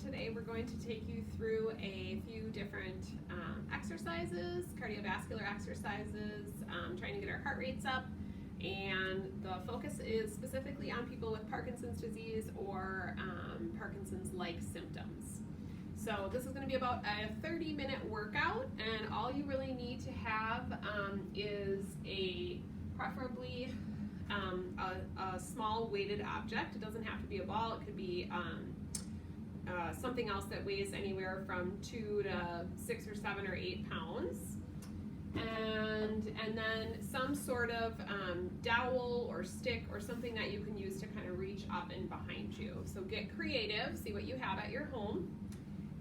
Today we're going to take you through a few different exercises, cardiovascular exercises, trying to get our heart rates up, and the focus is specifically on people with Parkinson's disease or Parkinson's-like symptoms. So this is going to be about a 30-minute workout, and all you really need to have is preferably a small weighted object. It doesn't have to be a ball. It could be something else that weighs anywhere from 2 to 6 or 7 or 8 pounds. And then some sort of dowel or stick or something that you can use to kind of reach up and behind you. So get creative, see what you have at your home,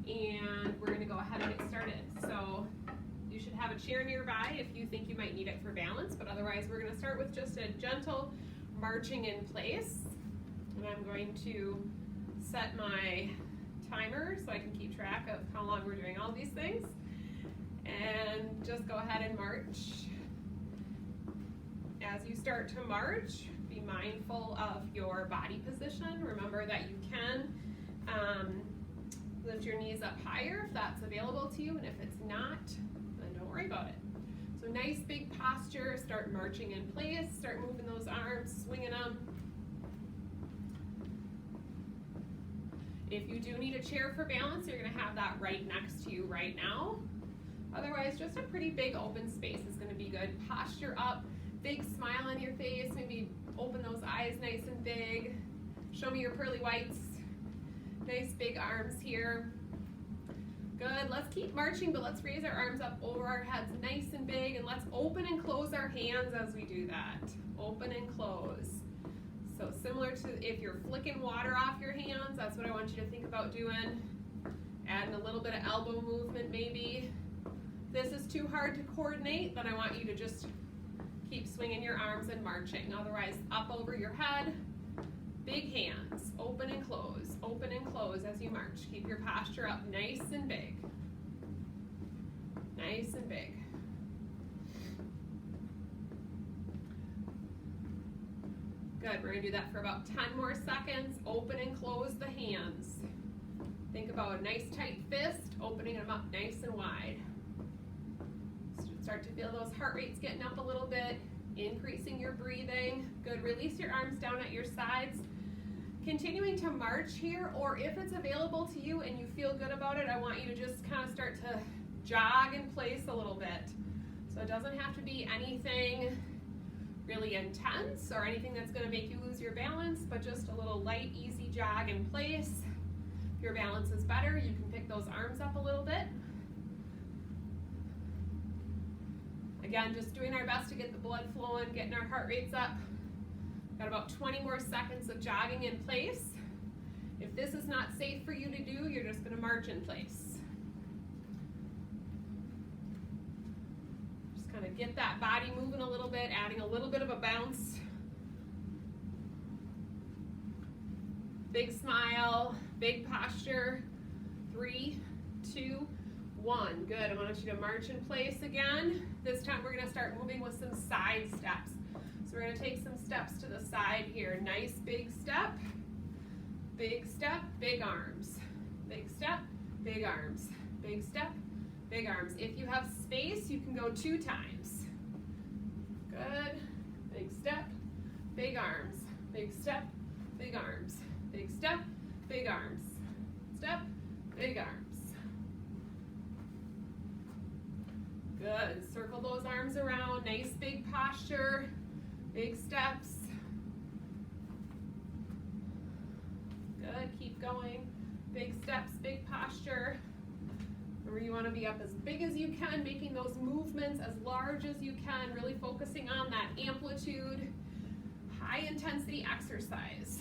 and we're going to go ahead and get started. So you should have a chair nearby if you think you might need it for balance, but otherwise we're going to start with just a gentle marching in place. And I'm going to set my timer so I can keep track of how long we're doing all these things. And just go ahead and march. As you start to march, be mindful of your body position. Remember that you can lift your knees up higher if that's available to you, and if it's not, then don't worry about it. So nice big posture, start marching in place, start moving those arms, swinging them. If you do need a chair for balance, you're going to have that right next to you right now. Otherwise, just a pretty big open space is going to be good. Posture up, big smile on your face, maybe open those eyes nice and big. Show me your pearly whites. Nice big arms here. Good, let's keep marching, but let's raise our arms up over our heads nice and big, and let's open and close our hands as we do that. Open and close. So similar to if you're flicking water off your hands, that's what I want you to think about doing. Adding a little bit of elbow movement maybe. If this is too hard to coordinate, then I want you to just keep swinging your arms and marching. Otherwise, up over your head, big hands, open and close as you march. Keep your posture up nice and big. Nice and big. Good, we're gonna do that for about 10 more seconds. Open and close the hands. Think about a nice tight fist, opening them up nice and wide. Start to feel those heart rates getting up a little bit, increasing your breathing. Good, release your arms down at your sides. Continuing to march here, or if it's available to you and you feel good about it, I want you to just kind of start to jog in place a little bit. So it doesn't have to be anything really intense or anything that's going to make you lose your balance, but just a little light, easy jog in place. If your balance is better, you can pick those arms up a little bit. Again, just doing our best to get the blood flowing, getting our heart rates up. Got about 20 more seconds of jogging in place. If this is not safe for you to do, you're just going to march in place. Just kind of get that body moving a little bit, adding a little bit of a bounce. Big smile, big posture. 3, 2, 1. Good. I want you to march in place again. This time we're going to start moving with some side steps. So we're going to take some steps to the side here. Nice big step, big arms. Big step, big arms. Big step, big arms. If you have space, you can go 2 times. Good. Big step, big arms. Big step, big arms. Big step, big arms. Step, big arms. Good. Circle those arms around. Nice big posture. Big steps. Good. Keep going. Big steps, big posture. Remember, you want to be up as big as you can, making those movements as large as you can, really focusing on that amplitude, high intensity exercise.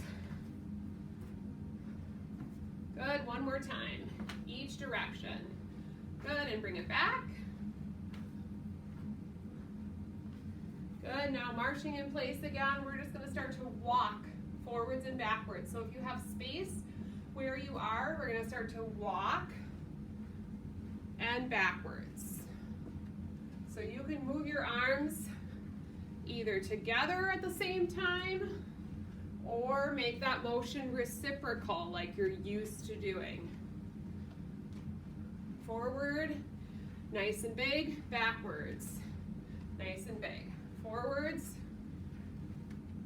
Good. One more time. Each direction. Good. And bring it back. Good, now marching in place again, we're just going to start to walk forwards and backwards. So if you have space where you are, we're going to start to walk and backwards. So you can move your arms either together at the same time or make that motion reciprocal like you're used to doing. Forward, nice and big, backwards, nice and big. Forwards,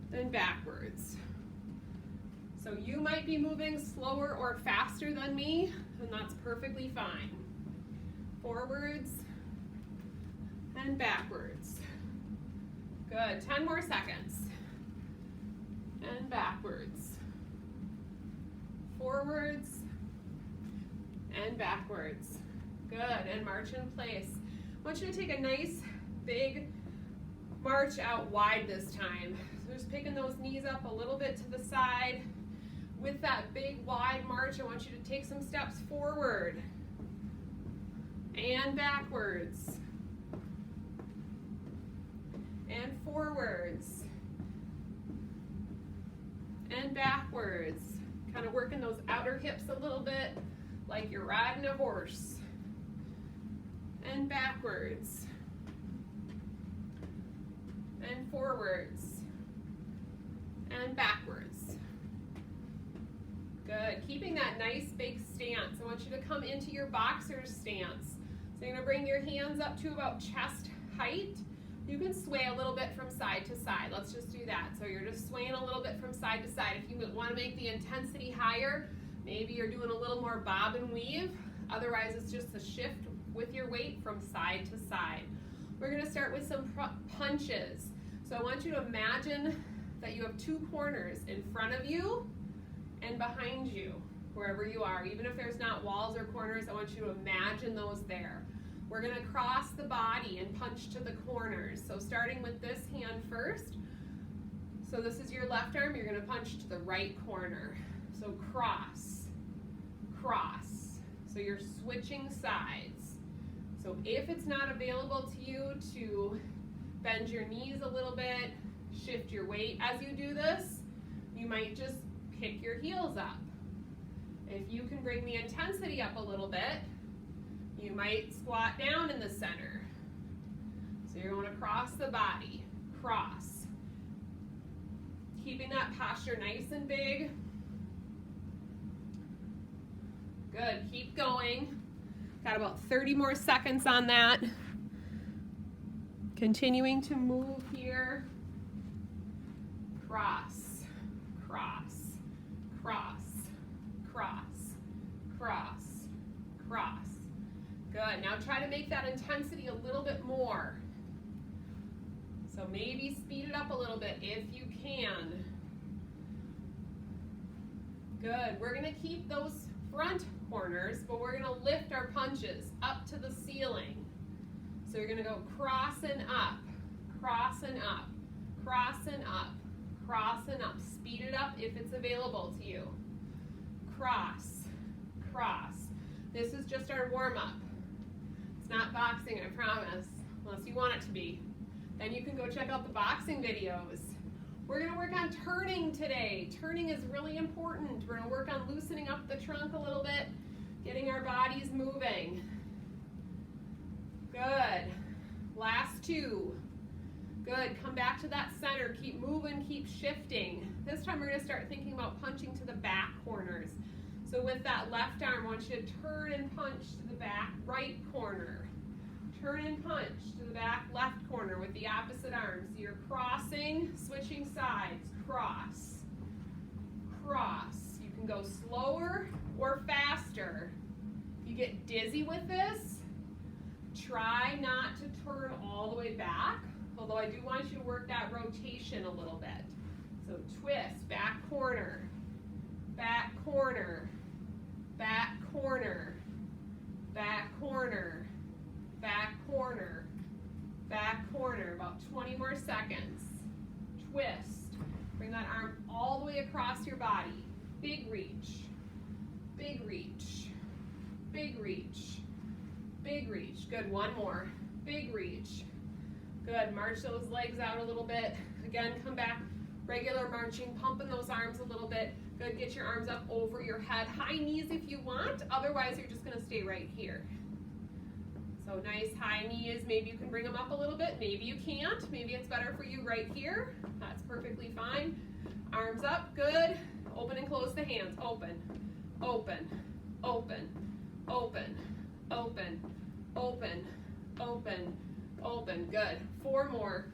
then backwards. So you might be moving slower or faster than me, and that's perfectly fine. Forwards and backwards. Good, 10 more seconds. And backwards. Forwards and backwards. Good, and march in place. I want you to take a nice big march out wide this time. So just picking those knees up a little bit to the side. With that big wide march, I want you to take some steps forward and backwards and forwards and backwards. Kind of working those outer hips a little bit like you're riding a horse. And backwards and forwards and backwards. Good, keeping that nice big stance. I want you to come into your boxer's stance. So you're gonna bring your hands up to about chest height. You can sway a little bit from side to side. Let's just do that. So you're just swaying a little bit from side to side. If you want to make the intensity higher, maybe you're doing a little more bob and weave. Otherwise, it's just a shift with your weight from side to side. We're going to start with some punches. So I want you to imagine that you have two corners in front of you and behind you, wherever you are. Even if there's not walls or corners, I want you to imagine those there. We're going to cross the body and punch to the corners. So starting with this hand first. So this is your left arm. You're going to punch to the right corner. So cross, cross. So you're switching sides. So if it's not available to you to bend your knees a little bit, shift your weight as you do this, you might just pick your heels up. If you can bring the intensity up a little bit, you might squat down in the center. So you're going to cross the body, cross. Keeping that posture nice and big. Good, keep going. Got about 30 more seconds on that. Continuing to move here. Cross, cross, cross, cross, cross, cross. Good, now try to make that intensity a little bit more. So maybe speed it up a little bit if you can. Good, we're gonna keep those front corners, but we're gonna lift our punches up to the ceiling. So you're gonna go cross and up, cross and up, cross and up, cross and up. Speed it up if it's available to you. Cross, cross. This is just our warm-up. It's not boxing, I promise, unless you want it to be. Then you can go check out the boxing videos. We're gonna work on turning today. Turning is really important. We're gonna work on loosening up the trunk a little bit, getting our bodies moving. Good, last two. Good, come back to that center, keep moving, keep shifting. This time we're gonna start thinking about punching to the back corners. So with that left arm, I want you to turn and punch to the back right corner. Turn and punch to the back left corner with the opposite arm. So you're crossing, switching sides, cross, cross. You can go slower or faster. If you get dizzy with this, try not to turn all the way back, although I do want you to work that rotation a little bit. So twist, back corner, back corner, back corner, back corner, back corner, back corner. About 20 more seconds. Twist. Bring that arm all the way across your body. Big reach, big reach, big reach, big reach. Good, one more. Big reach. Good, march those legs out a little bit. Again, come back, regular marching, pumping those arms a little bit. Good, get your arms up over your head. High knees if you want, otherwise you're just gonna stay right here. So nice high knees, maybe you can bring them up a little bit, maybe you can't. Maybe it's better for you right here. That's perfectly fine. Arms up, good. Open and close the hands, open, open, open, open, open, open, open, open. Good. 4 more.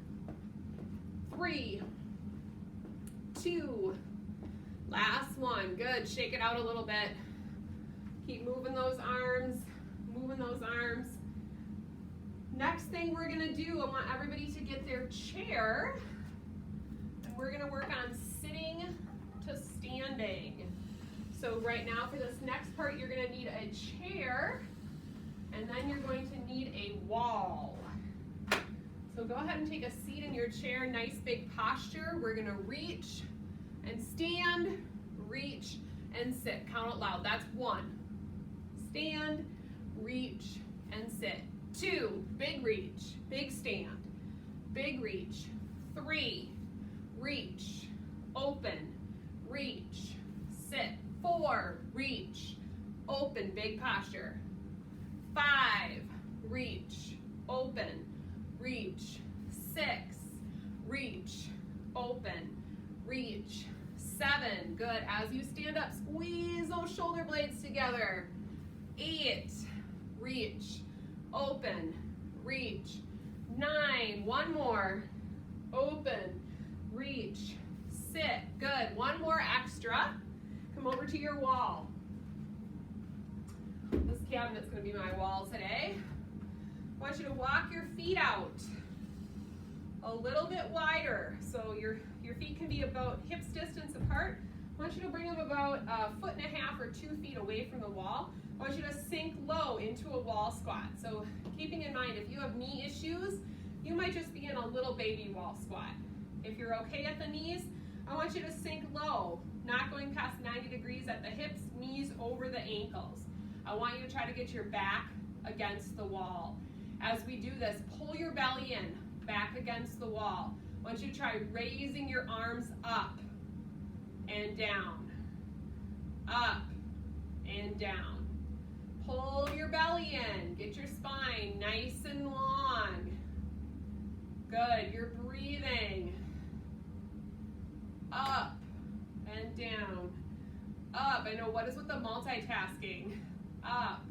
3, 2, last one. Good. Shake it out a little bit. Keep moving those arms, moving those arms. Next thing we're gonna do, I want everybody to get their chair, and we're gonna work on sitting to standing. So right now for this next part, you're gonna need a chair, and then you're going to need a wall. So go ahead and take a seat in your chair, nice big posture. We're gonna reach and stand, reach and sit. Count it loud, that's 1. Stand, reach and sit. 2, big reach, big stand, big reach. 3, reach, open, reach, sit. 4, reach, open, big posture. 5, reach, open, reach. 6, reach, open, reach. 7, good. As you stand up, squeeze those shoulder blades together. 8, reach, open, reach. 9, 1 more, open, reach, sit. Good. 1 more extra. Come over to your wall. This cabinet's going to be my wall today. I want you to walk your feet out a little bit wider. So your feet can be about hips distance apart. I want you to bring them about 1.5 feet or 2 feet away from the wall. I want you to sink low into a wall squat. So keeping in mind, if you have knee issues, you might just be in a little baby wall squat. If you're okay at the knees, I want you to sink low, not going past 90 degrees at the hips, knees over the ankles. I want you to try to get your back against the wall. As we do this, pull your belly in, back against the wall. I want you to try raising your arms up and down, up and down. Pull your belly in, get your spine nice and long. Good, you're breathing. Up and down, up. I know, what is with the multitasking? Up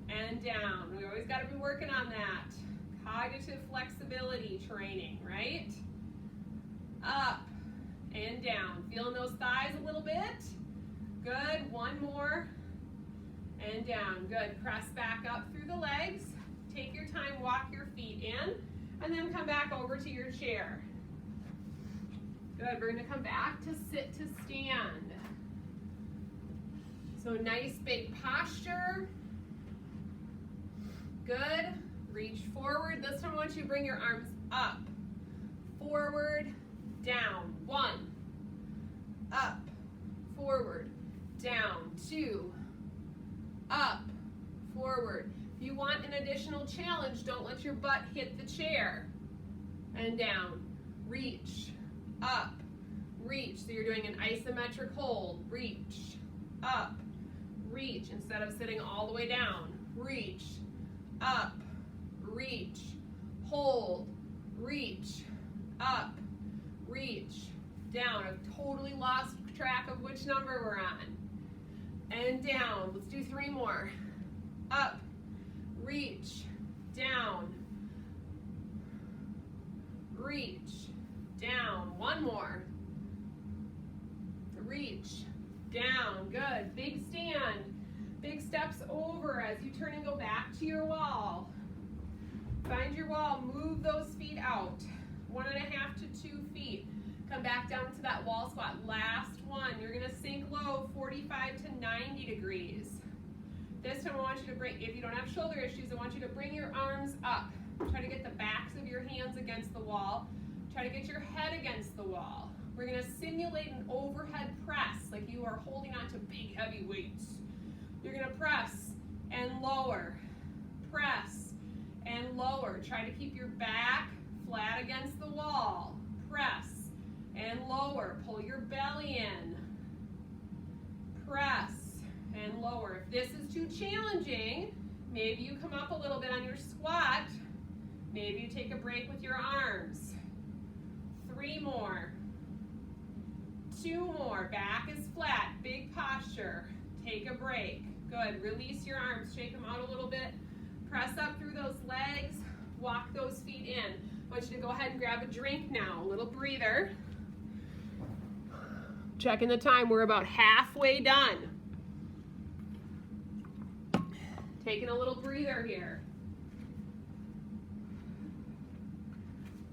and down. We always got to be working on that. Cognitive flexibility training, right? Up and down. Feeling those thighs a little bit? Good. 1 more. And down. Good. Press back up through the legs. Take your time, walk your feet in, and then come back over to your chair. Good. We're going to come back to sit to stand. So nice big posture. Good. Reach forward. This time I want you to bring your arms up, forward, down. 1, up, forward, down. 2, up, forward. If you want an additional challenge, don't let your butt hit the chair. And down. Reach, up, reach. So you're doing an isometric hold. Reach, up, reach. Instead of sitting all the way down. Reach, up, reach, hold, reach, up, reach, down. I've totally lost track of which number we're on. And down. Let's do 3 more. Up, reach, down, reach, down. 1 more. Reach, down. Good. Big stand. Big steps over as you turn and go back to your wall. Find your wall, move those feet out. 1.5 to 2 feet. Come back down to that wall squat. Last one. You're gonna sink low, 45 to 90 degrees. This time I want you to bring, if you don't have shoulder issues, I want you to bring your arms up. Try to get the backs of your hands against the wall. Try to get your head against the wall. We're gonna simulate an overhead press, like you are holding on to big heavy weights. You're gonna press and lower, press and lower. Try to keep your back flat against the wall. Press and lower. Pull your belly in. Press and lower. If this is too challenging, maybe you come up a little bit on your squat. Maybe you take a break with your arms. 3 more. 2 more. Back is flat. Big posture. Take a break. Good. Release your arms. Shake them out a little bit. Press up through those legs, walk those feet in. I want you to go ahead and grab a drink now, a little breather. Checking the time, we're about halfway done. Taking a little breather here.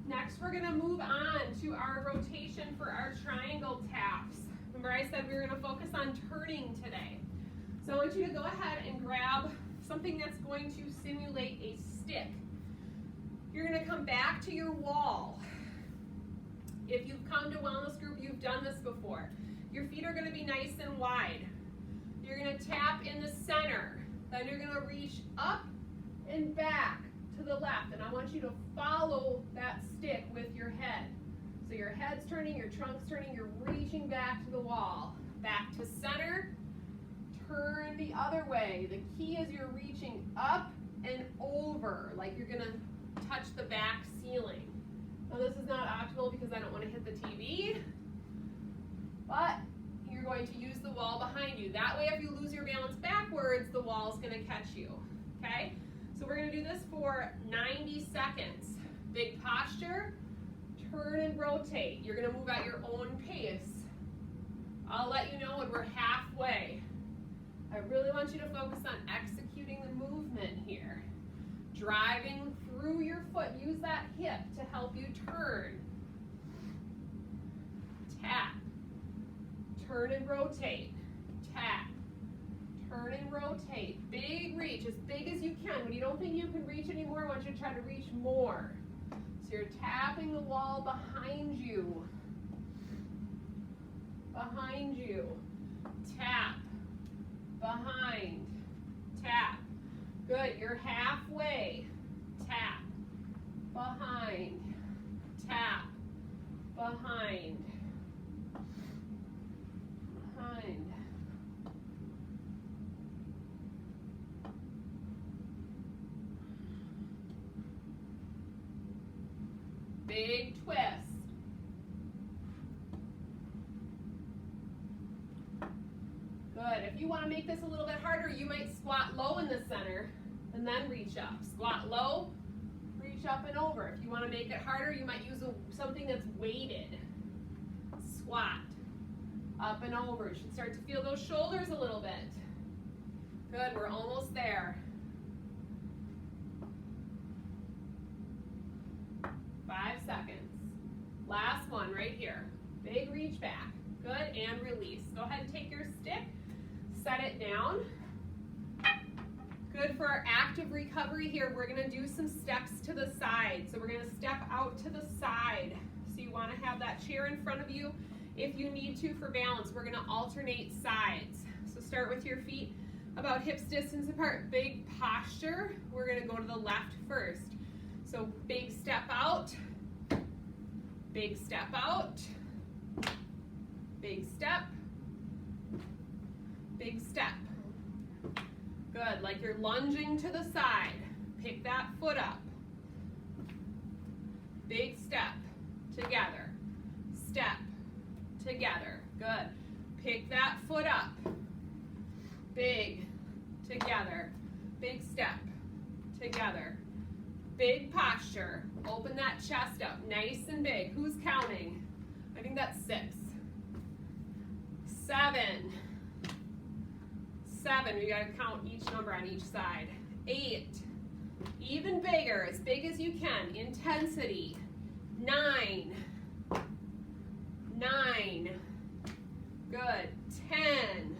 Next, we're gonna move on to our rotation for our triangle taps. Remember I said we were gonna focus on turning today. So I want you to go ahead and grab something that's going to simulate a stick. You're gonna come back to your wall. If you've come to Wellness Group, you've done this before. Your feet are gonna be nice and wide. You're gonna tap in the center. Then you're gonna reach up and back to the left. And I want you to follow that stick with your head. So your head's turning, your trunk's turning, you're reaching back to the wall. Back to center, turn the other way. The key is you're reaching up and over, like you're gonna touch the back ceiling. Now this is not optimal because I don't want to hit the TV, but you're going to use the wall behind you. That way if you lose your balance backwards, the wall's gonna catch you, okay? So we're gonna do this for 90 seconds. Big posture, turn and rotate. You're gonna move at your own pace. I'll let you know when we're halfway. I really want you to focus on executing the movement here. Driving through your foot, use that hip to help you turn. Tap, turn and rotate, tap, turn and rotate. Big reach, as big as you can. When you don't think you can reach anymore, I want you to try to reach more. So you're tapping the wall behind you. Behind you. Tap, behind, tap. Good, you're halfway. Tap, behind, tap, behind, behind. Big twist. Good. If you want to make this a little bit harder, you might squat low in the center and then reach up. Squat low, reach up and over. If you want to make it harder, you might use something that's weighted. Squat, up and over. You should start to feel those shoulders a little bit. Good, we're almost there. 5 seconds. Last one right here. Big reach back. Good, and release. Go ahead and take your stick, set it down. Good for our active recovery here. We're gonna do some steps to the side. So we're gonna step out to the side. So you wanna have that chair in front of you if you need to for balance. We're gonna alternate sides. So start with your feet about hips distance apart. Big posture. We're gonna go to the left first. So big step out, big step out, big step, big step. Good, like you're lunging to the side. Pick that foot up. Big step, together. Step, together. Good. Pick that foot up. Big, together. Big step, together. Big posture. Open that chest up, nice and big. Who's counting? I think that's 6. 7. 7, we gotta count each number on each side. 8, even bigger, as big as you can. Intensity. 9. 9. Good. 10.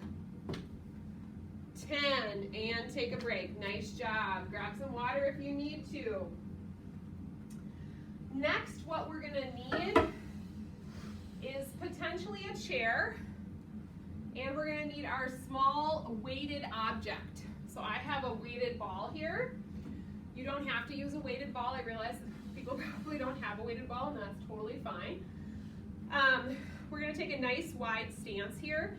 10, and take a break. Nice job. Grab some water if you need to. Next, what we're gonna need is potentially a chair, and we're gonna need our small weighted object. So I have a weighted ball here. You don't have to use a weighted ball. I realize people probably don't have a weighted ball, and that's totally fine. We're gonna take a nice wide stance here.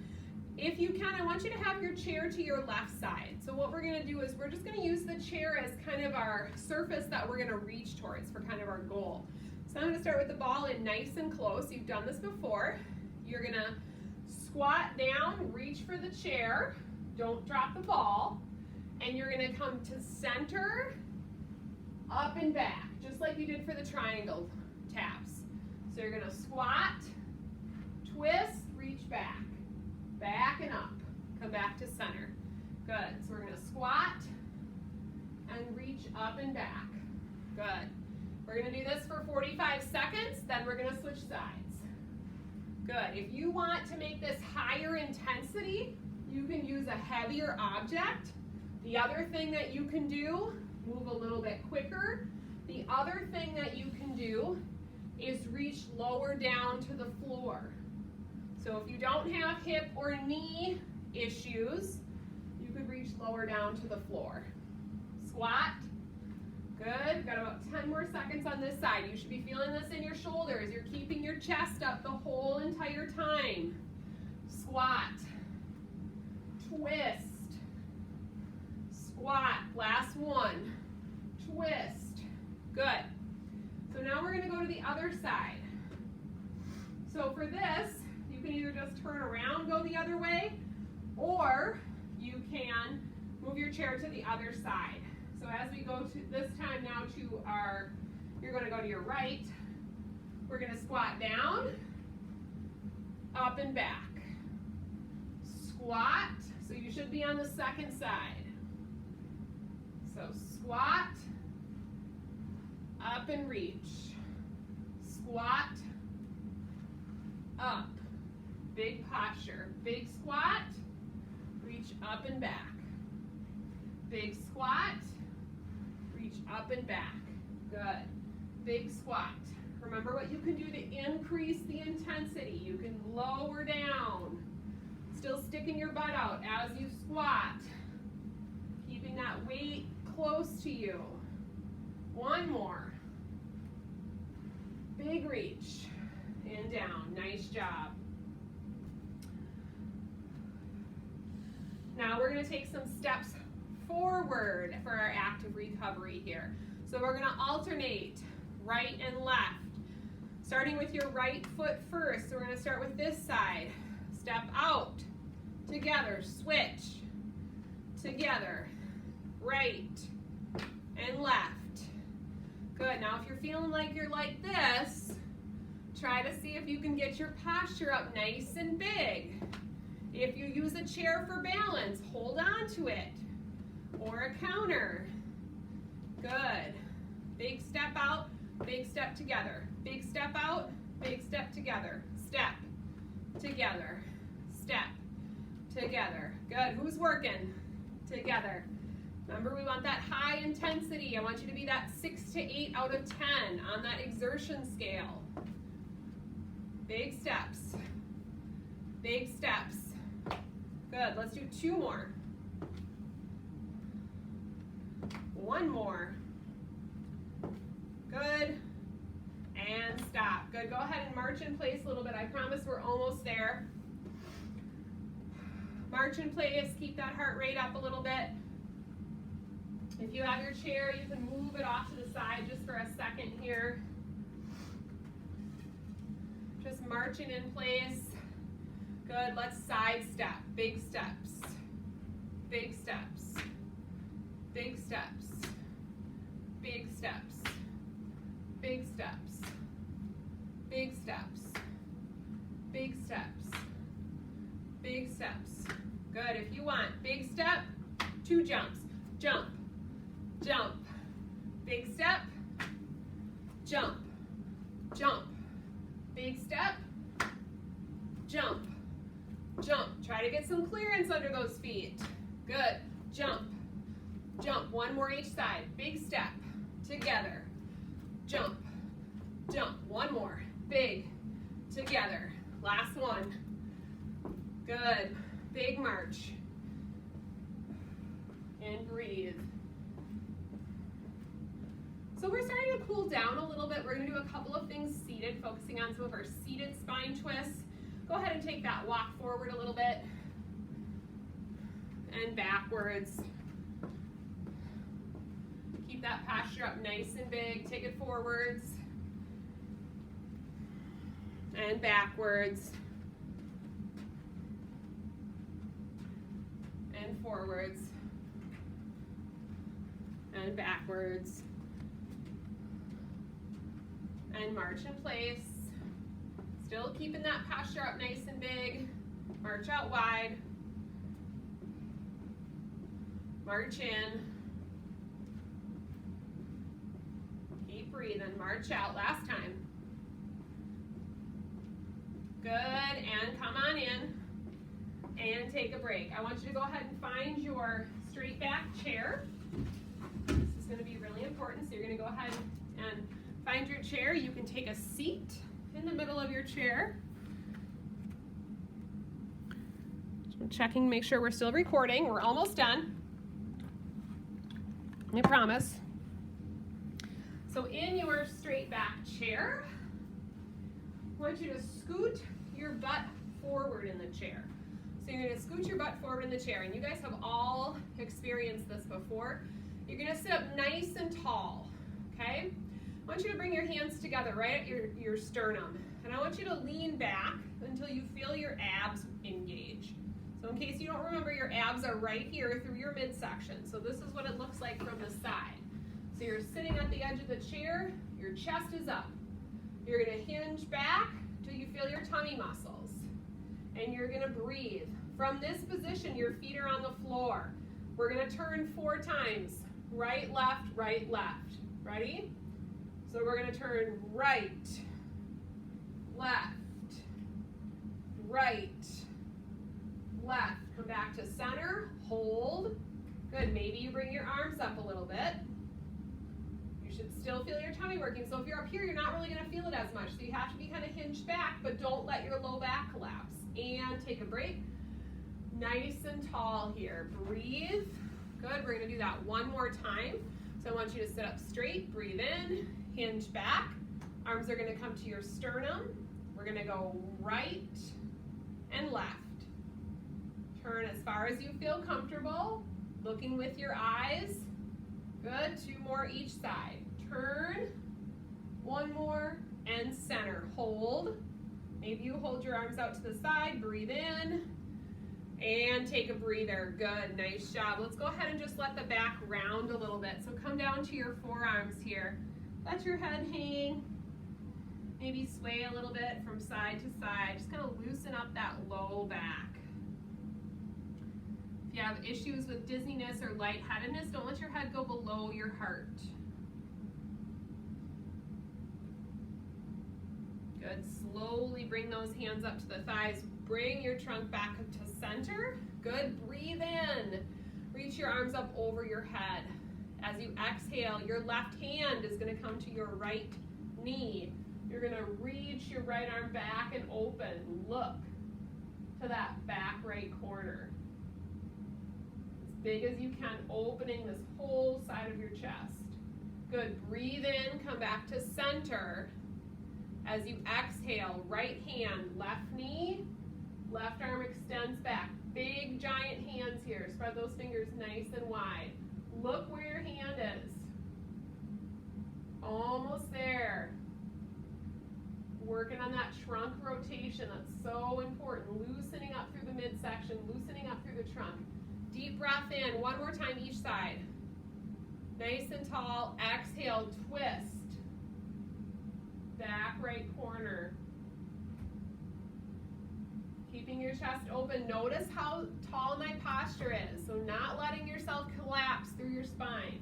If you can, I want you to have your chair to your left side. So what we're gonna do is we're just gonna use the chair as kind of our surface that we're gonna reach towards for kind of our goal. So I'm gonna start with the ball in nice and close. You've done this before. You're gonna squat down, reach for the chair. Don't drop the ball. and you're gonna come to center, up and back, just like you did for the triangle taps. So you're gonna squat, twist, reach back, back and up, come back to center. Good, so we're gonna squat and reach up and back. Good. We're gonna do this for 45 seconds, then we're gonna switch sides. Good, if you want to make this higher intensity, you can use a heavier object. The other thing that you can do, move a little bit quicker. The other thing that you can do is reach lower down to the floor. So if you don't have hip or knee issues, you could reach lower down to the floor. Squat. Good. Got about 10 more seconds on this side. You should be feeling this in your shoulders. You're keeping your chest up the whole entire time. Squat. Twist. Squat. Last one. Twist. Good. So now we're going to go to the other side. So for this, you can either just turn around, go the other way, or you can move your chair to the other side. So as we go to this time now to our, you're going to go to your right. We're going to squat down, up and back. Squat, so you should be on the second side. So squat, up and reach. Squat, up. Big posture. Big squat, reach up and back. Big squat, reach up and back. Good. Big squat. Remember what you can do to increase the intensity. You can lower down. Still sticking your butt out as you squat. Keeping that weight close to you. One more. Big reach. And down. Nice job. Now we're going to take some steps forward for our active recovery here. So we're going to alternate right and left. Starting with your right foot first. So we're going to start with this side. Step out. Together. Switch. Together. Right and left. Good. Now if you're feeling like you're like this, try to see if you can get your posture up nice and big. If you use a chair for balance, hold on to it. Or a counter. Good. Big step out, big step together. Big step out, big step together. Step together. Step together. Good. Who's working? Together. Remember, we want that high intensity. I want you to be that 6 to 8 out of 10 on that exertion scale. Big steps. Big steps. Good. Let's do 2 more. 1 more. Good. And stop. Good. Go ahead and march in place a little bit. I promise we're almost there. March in place. Keep that heart rate up a little bit. If you have your chair, you can move it off to the side just for a second here. Just marching in place. Good. Let's side step. Big steps. Big steps. Big steps. Big steps. Big steps. Big steps. Big steps. Big steps. Good. If you want big step, 2 jumps. Jump. Jump. Big step. Jump. Jump. Big step. Jump. Jump. Try to get some clearance under those feet. Good. Jump. Jump. 1 more each side. Big step. Together. Jump. Jump. 1 more. Big. Together. Last one. Good. Big march. And breathe. So we're starting to cool down a little bit. We're going to do a couple of things seated, focusing on some of our seated spine twists. Go ahead and take that walk forward a little bit. And backwards. Keep that posture up nice and big. Take it forwards. And backwards. And forwards. and backwards. And march in place. Still keeping that posture up nice and big. March out wide. March in. Keep breathing. March out. Last time. Good. And come on in. And take a break. I want you to go ahead and find your straight back chair. This is going to be really important. So you're going to go ahead and find your chair. You can take a seat in the middle of your chair. I'm checking, make sure we're still recording. We're almost done. I promise. So in your straight back chair, I want you to scoot your butt forward in the chair. So you're going to scoot your butt forward in the chair, and you guys have all experienced this before. You're going to sit up nice and tall, okay? I want you to bring your hands together right at your sternum, and I want you to lean back until you feel your abs engage. So in case you don't remember, your abs are right here through your midsection. So this is what it looks like from the side. So you're sitting at the edge of the chair, your chest is up. You're going to hinge back till you feel your tummy muscles. And you're going to breathe. From this position, your feet are on the floor. We're going to turn 4 times. Right, left, right, left. Ready? So we're going to turn right, left, right, left. Come back to center. Hold. Good. Maybe you bring your arms up a little bit. You should still feel your tummy working. So if you're up here, you're not really going to feel it as much. So you have to be kind of hinged back, but don't let your low back collapse. And take a break. Nice and tall here. Breathe. Good. We're going to do that one more time. So I want you to sit up straight. Breathe in. Hinge back. Arms are going to come to your sternum. We're going to go right and left. Turn as far as you feel comfortable. Looking with your eyes. Good. 2 more each side. Turn. 1 more. And center. Hold. Maybe you hold your arms out to the side. Breathe in. And take a breather. Good. Nice job. Let's go ahead and just let the back round a little bit. So come down to your forearms here. Let your head hang. Maybe sway a little bit from side to side. Just kind of loosen up that low back. If you have issues with dizziness or lightheadedness, don't let your head go below your heart. Good. Slowly bring those hands up to the thighs. Bring your trunk back up to center. Good. Breathe in. Reach your arms up over your head. As you exhale, your left hand is going to come to your right knee. You're going to reach your right arm back and open. Look to that back right corner. As big as you can, opening this whole side of your chest. Good. Breathe in. Come back to center. As you exhale, right hand, left knee, left arm extends back. Big giant hands here. Spread those fingers nice and wide. Look where your hand is. Almost there. Working on that trunk rotation. That's so important. Loosening up through the midsection, loosening up through the trunk. Deep breath in. 1 more time each side. Nice and tall. Exhale, twist. Back right corner. Keeping your chest open. Notice how tall my posture is. So not letting yourself collapse through your spine.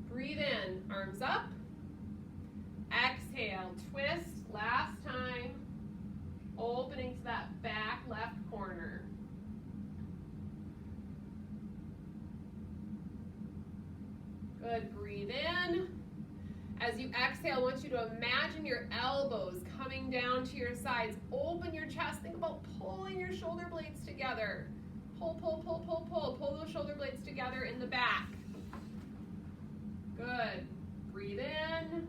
Breathe in. Arms up. Exhale. Twist. Last time. Opening to that back left corner. Good. Breathe in. As you exhale, I want you to imagine your elbows coming down to your sides. Open your chest. Think about pulling your shoulder blades together. Pull, pull, pull, pull, pull. Pull those shoulder blades together in the back. Good. Breathe in.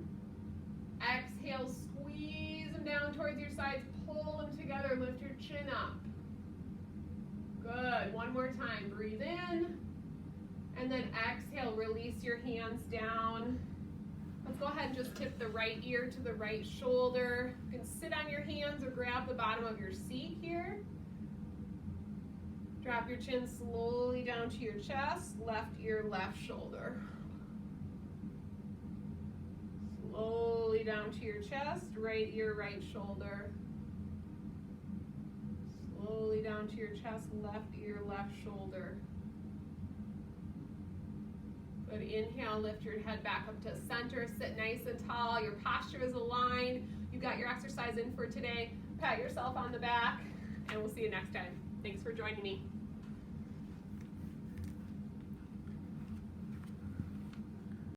Exhale, squeeze them down towards your sides. Pull them together. Lift your chin up. Good. 1 more time. Breathe in. And then exhale, release your hands down. Let's go ahead and just tip the right ear to the right shoulder. You can sit on your hands or grab the bottom of your seat here. Drop your chin slowly down to your chest, left ear, left shoulder. Slowly down to your chest, right ear, right shoulder. Slowly down to your chest, left ear, left shoulder. Good, inhale, lift your head back up to center, sit nice and tall, your posture is aligned, you got your exercise in for today. Pat yourself on the back, and we'll see you next time. Thanks for joining me.